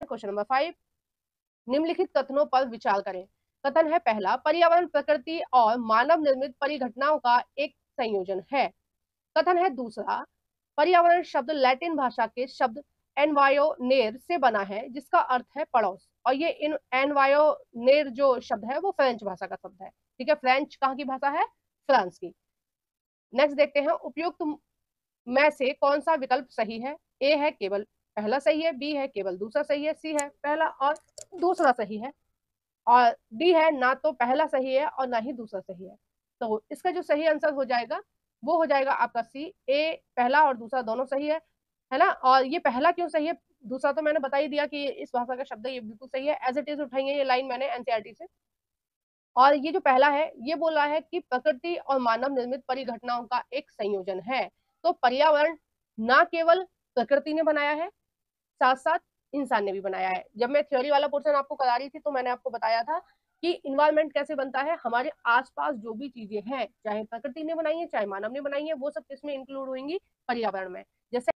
Question number 5, निम्नलिखित कथनों पर विचार करें। कथन है पहला, पर्यावरण प्रकृति और मानव निर्मित परिघटनाओं का एक संयोजन है। कथन है दूसरा, पर्यावरण शब्द लैटिन भाषा के शब्द एनवायोनेर से बना है, जिसका अर्थ है पड़ोस, और ये एनवायोनेर जो शब्द है वो फ्रेंच भाषा का शब्द है। ठीक है, फ्रेंच कहाँ की भाषा है? फ्रांस की। नेक्स्ट देखते हैं, उपयुक्त में से कौन सा विकल्प सही है? ए है केवल पहला सही है, बी है केवल दूसरा सही है, सी है पहला और दूसरा सही है, और डी है ना तो पहला सही है और ना ही दूसरा सही है। तो इसका जो सही आंसर हो जाएगा वो हो जाएगा आपका सी, ए पहला और दूसरा दोनों सही है ना। और ये पहला क्यों सही है, दूसरा तो मैंने बता ही दिया कि इस भाषा का शब्द है, ये बिल्कुल सही है, एज इट इज उठाई है ये लाइन मैंने एनसीईआरटी से। और ये जो पहला है ये बोल रहा है कि प्रकृति और मानव निर्मित परिघटनाओं का एक संयोजन है। तो पर्यावरण ना केवल प्रकृति ने बनाया है, साथ साथ इंसान ने भी बनाया है। जब मैं थ्योरी वाला पोर्शन आपको करा रही थी तो मैंने आपको बताया था कि इन्वायरमेंट कैसे बनता है, हमारे आसपास जो भी चीजें हैं चाहे प्रकृति ने बनाई है चाहे मानव ने बनाई है वो सब किसमें इंक्लूड होंगी? पर्यावरण में। जैसे